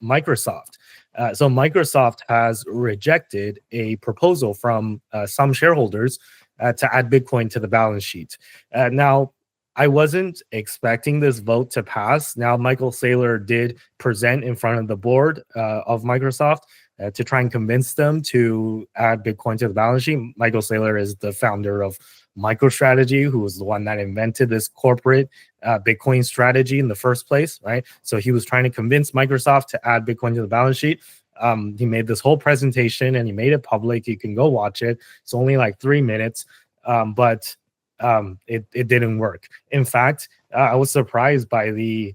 Microsoft. So Microsoft has rejected a proposal from some shareholders to add Bitcoin to the balance sheet. Now, I wasn't expecting this vote to pass. Now, Michael Saylor did present in front of the board of Microsoft to try and convince them to add Bitcoin to the balance sheet. Michael Saylor is the founder of MicroStrategy, who was the one that invented this corporate Bitcoin strategy in the first place, right? So he was trying to convince Microsoft to add Bitcoin to the balance sheet. He made this whole presentation and he made it public. You can go watch it. It's only like 3 minutes, but it didn't work. In fact, I was surprised by the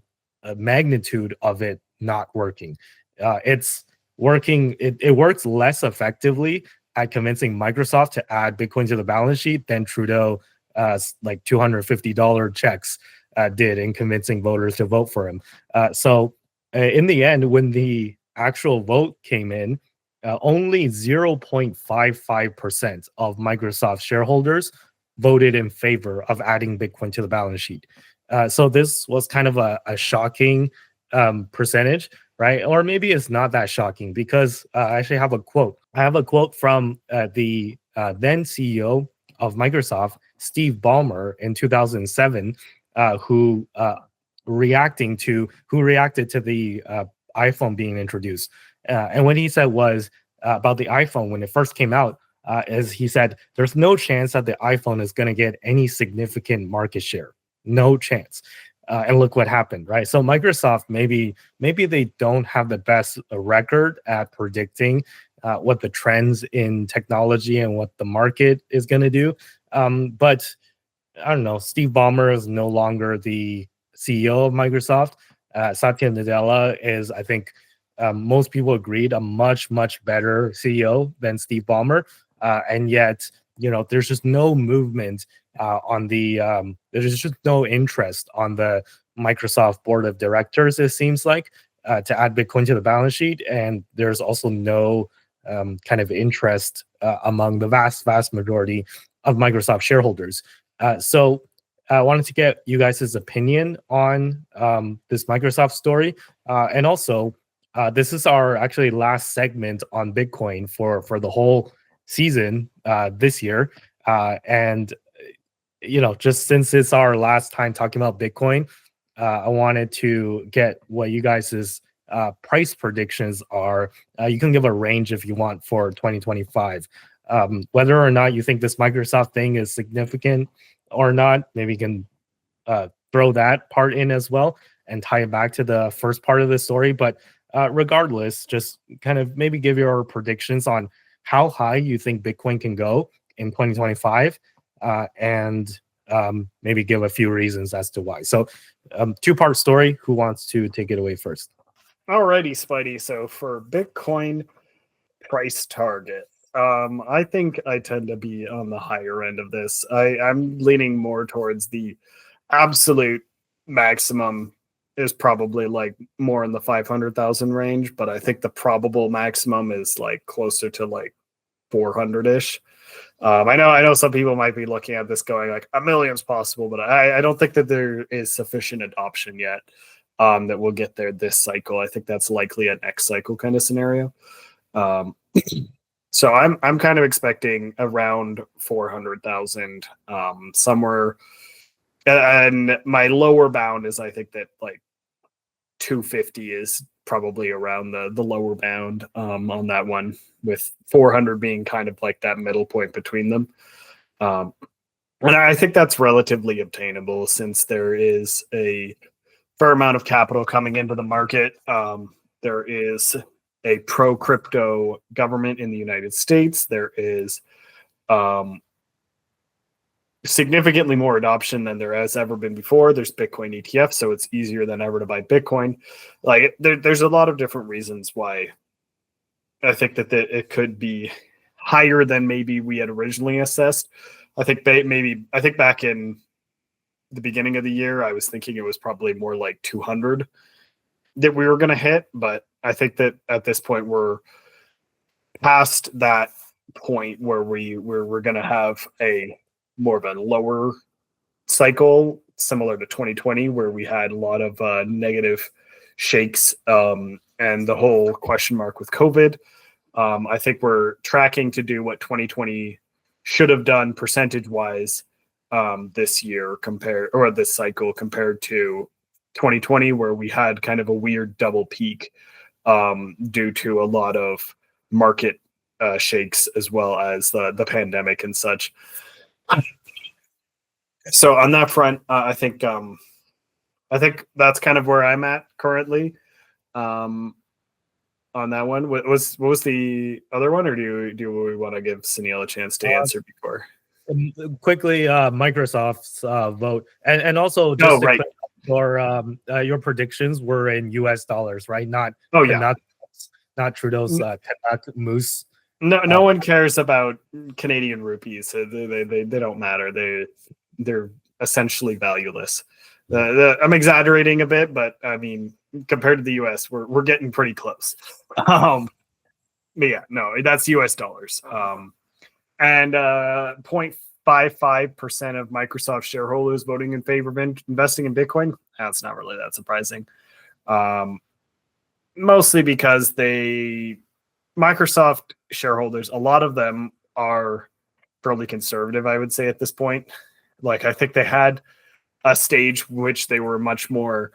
magnitude of it not working. It's working. It works less effectively at convincing Microsoft to add Bitcoin to the balance sheet than Trudeau like $250 checks did in convincing voters to vote for him. So in the end, when the actual vote came in, only 0.55% of Microsoft shareholders voted in favor of adding Bitcoin to the balance sheet. So this was kind of a shocking percentage, right? Or maybe it's not that shocking because I actually have a quote. I have a quote from the then CEO of Microsoft, Steve Ballmer, in 2007, who reacted to the iPhone being introduced. And what he said was about the iPhone when it first came out, as he said, there's no chance that the iPhone is going to get any significant market share. No chance. And look what happened, right? So Microsoft, maybe they don't have the best record at predicting what the trends in technology and what the market is going to do. But I don't know. Steve Ballmer is no longer the CEO of Microsoft. Satya Nadella is, I think, most people agreed, a much better CEO than Steve Ballmer. And yet, there's just no movement on the. There's just no interest on the Microsoft board of directors. It seems like to add Bitcoin to the balance sheet, and there's also no kind of interest among the vast majority of Microsoft shareholders. So I wanted to get you guys' opinion on this Microsoft story. And also, this is our actually last segment on Bitcoin for the whole season this year. And, just since it's our last time talking about Bitcoin, I wanted to get what you guys' price predictions are. You can give a range if you want for 2025. Whether or not you think this Microsoft thing is significant or not, maybe you can throw that part in as well and tie it back to the first part of the story. But regardless, just kind of maybe give your predictions on how high you think Bitcoin can go in 2025 and maybe give a few reasons as to why. So two-part story. Who wants to take it away first? Alrighty, Spidey. So for Bitcoin price target, I think I tend to be on the higher end of this. I'm leaning more towards the absolute maximum is probably like more in the 500,000 range, but I think the probable maximum is like closer to like 400-ish. I know some people might be looking at this going like a million's possible, but I don't think that there is sufficient adoption yet that we'll get there this cycle. I think that's likely an next cycle kind of scenario. So I'm kind of expecting around 400,000 somewhere. And my lower bound is I think that like 250 is probably around the lower bound on that one, with 400 being kind of like that middle point between them. And I think that's relatively obtainable since there is a fair amount of capital coming into the market. There is a pro-crypto government in the United States. There is significantly more adoption than there has ever been before. There's Bitcoin ETF, so it's easier than ever to buy Bitcoin. Like there's a lot of different reasons why I think that it could be higher than maybe we had originally assessed. I think back in the beginning of the year, I was thinking it was probably more like 200 that we were going to hit, but I think that at this point we're past that point where we're going to have a more of a lower cycle, similar to 2020, where we had a lot of negative shakes and and the whole question mark with COVID. I think we're tracking to do what 2020 should have done percentage-wise this year this cycle compared to 2020, where we had kind of a weird double peak due to a lot of market shakes as well as the pandemic and such. So on that front, I think that's kind of where I'm at currently. On that one, what was the other one, or do we want to give Sunil a chance to answer before? Quickly, Microsoft's vote, and also just right. Your predictions were in U.S. dollars, right? Not not Trudeau's moose. No one cares about Canadian rupees. They don't matter. They're essentially valueless. I'm exaggerating a bit, but I mean, compared to the U.S., we're getting pretty close. But yeah, no, that's U.S. dollars. And 0.55% of Microsoft shareholders voting in favor of investing in Bitcoin. That's not really that surprising. Mostly because Microsoft shareholders, a lot of them are fairly conservative, I would say, at this point. Like, I think they had a stage which they were much more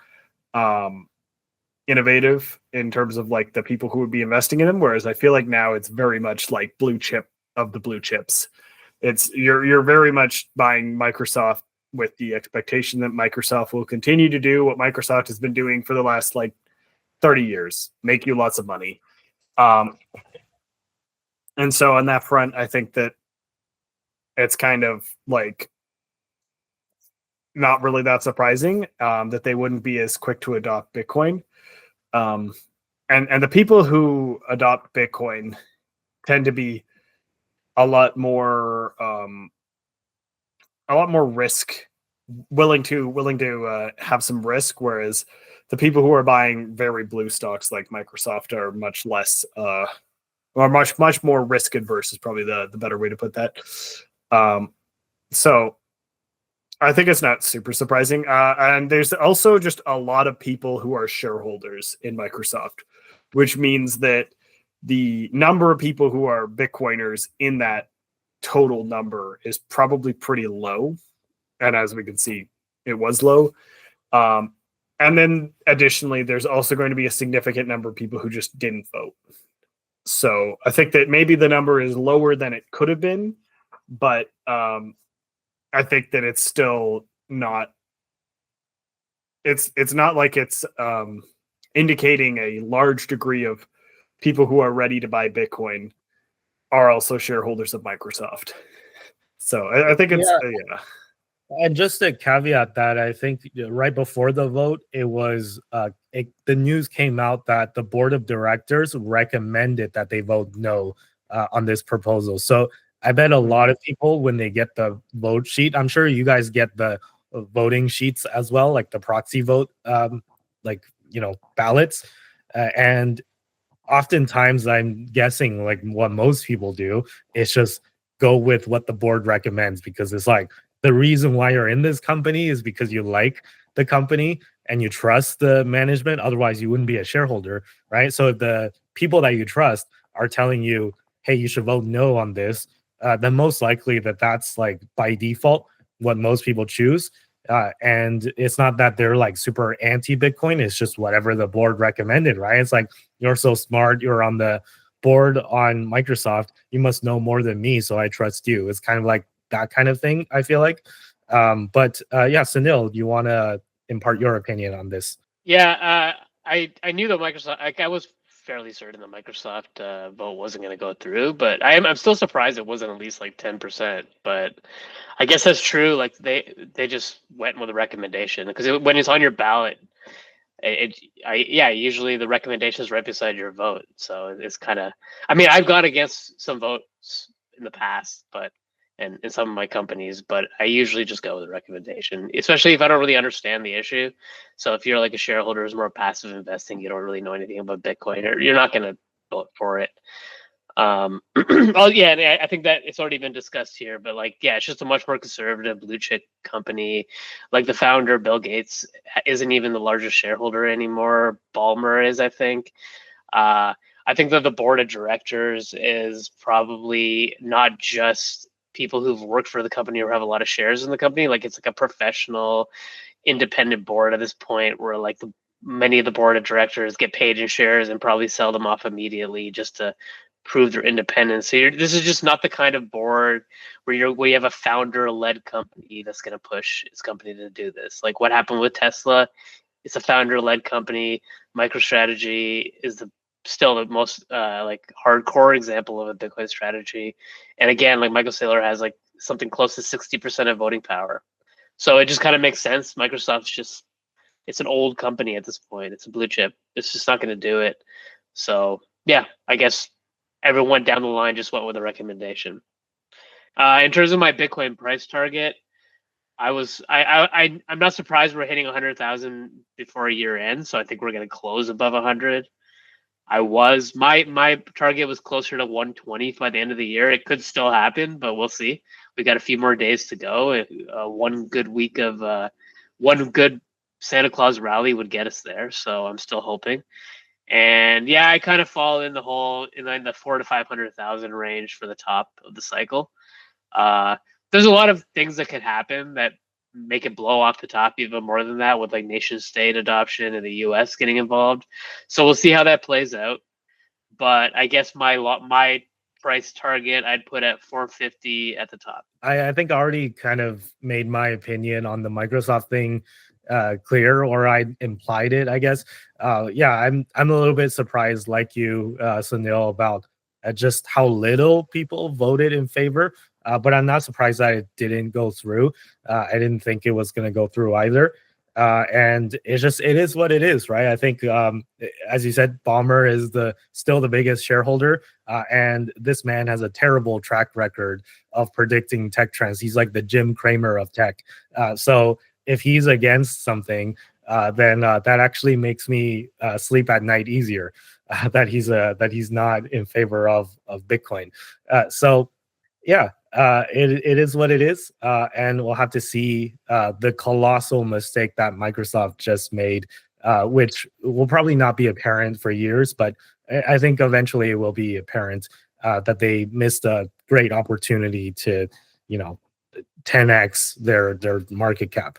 innovative in terms of like the people who would be investing in them, whereas I feel like now it's very much like blue chip of the blue chips. It's you're very much buying Microsoft with the expectation that Microsoft will continue to do what Microsoft has been doing for the last like 30 years, make you lots of money. And so on that front, I think that it's kind of like not really that surprising that they wouldn't be as quick to adopt Bitcoin. And the people who adopt Bitcoin tend to be a lot more willing to have some risk, whereas the people who are buying very blue stocks like Microsoft are much less or much more risk adverse is probably the better way to put that. So I think it's not super surprising. And there's also just a lot of people who are shareholders in Microsoft, which means that the number of people who are Bitcoiners in that total number is probably pretty low. And as we can see, it was low. And then additionally, there's also going to be a significant number of people who just didn't vote. So I think that maybe the number is lower than it could have been, but I think that it's still not. It's not like it's indicating a large degree of people who are ready to buy Bitcoin are also shareholders of Microsoft. So I think it's yeah. And just to caveat that, I think right before the vote, it was the news came out that the board of directors recommended that they vote no on this proposal. So I bet a lot of people, when they get the vote sheet, I'm sure you guys get the voting sheets as well, like the proxy vote, ballots. And oftentimes I'm guessing like what most people do is just go with what the board recommends, because it's like the reason why you're in this company is because you like the company and you trust the management. Otherwise, you wouldn't be a shareholder, right? So if the people that you trust are telling you, hey, you should vote no on this, then most likely that's like by default what most people choose. And it's not that they're like super anti-Bitcoin. It's just whatever the board recommended, right? It's like, you're so smart, you're on the board on Microsoft, you must know more than me, so I trust you. It's kind of like that kind of thing, I feel like. But Sunil, do you want to impart your opinion on this? Yeah, I knew that Microsoft, like, I was fairly certain the Microsoft vote wasn't going to go through, but I'm still surprised it wasn't at least like 10%. But I guess that's true. Like they just went with a recommendation, because when it's on your ballot, usually the recommendation is right beside your vote. So it's kind of, I mean, I've gone against some votes in the past, but and in some of my companies, but I usually just go with a recommendation, especially if I don't really understand the issue. So if you're like a shareholder who's more passive investing, you don't really know anything about Bitcoin, or you're not going to vote for it. Oh yeah, and I think that it's already been discussed here, but like, yeah, it's just a much more conservative blue chip company. Like the founder, Bill Gates, isn't even the largest shareholder anymore. Ballmer is, I think. I think that the board of directors is probably not just people who've worked for the company or have a lot of shares in the company. Like it's like a professional, independent board at this point, where like many of the board of directors get paid in shares and probably sell them off immediately just to prove their independence. So this is just not the kind of board where you have a founder-led company that's going to push its company to do this. Like what happened with Tesla, it's a founder-led company. MicroStrategy is still the most like hardcore example of a Bitcoin strategy. And again, like Michael Saylor has like something close to 60% of voting power. So it just kind of makes sense. Microsoft's just, it's an old company at this point. It's a blue chip. It's just not going to do it. So yeah, I guess everyone down the line just went with a recommendation. In terms of my Bitcoin price target, I'm not surprised we're hitting 100,000 before year end. So I think we're going to close above 100. My target was closer to 120 by the end of the year. It could still happen, but we'll see. We got a few more days to go. One good week of one good Santa Claus rally would get us there. So I'm still hoping. And yeah, I kind of fall in the 400,000 to 500,000 range for the top of the cycle. There's a lot of things that could happen that make it blow off the top even more than that, with like nation state adoption and the US getting involved. So we'll see how that plays out. But I guess my price target I'd put at 450 at the top. I think I already kind of made my opinion on the Microsoft thing clear, or I implied it, I guess. Yeah, I'm a little bit surprised, like you, Sunil, about just how little people voted in favor. But I'm not surprised that it didn't go through. I didn't think it was going to go through either. And it is what it is, right? I think, as you said, Ballmer is still the biggest shareholder, and this man has a terrible track record of predicting tech trends. He's like the Jim Cramer of tech. So if he's against something, then that actually makes me sleep at night easier. That he's not in favor of Bitcoin. So yeah, it is what it is, and we'll have to see the colossal mistake that Microsoft just made, which will probably not be apparent for years, but I think eventually it will be apparent that they missed a great opportunity to, 10x their market cap,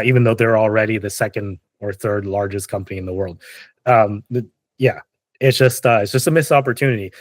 even though they're already the second or third largest company in the world. Yeah, it's just a missed opportunity.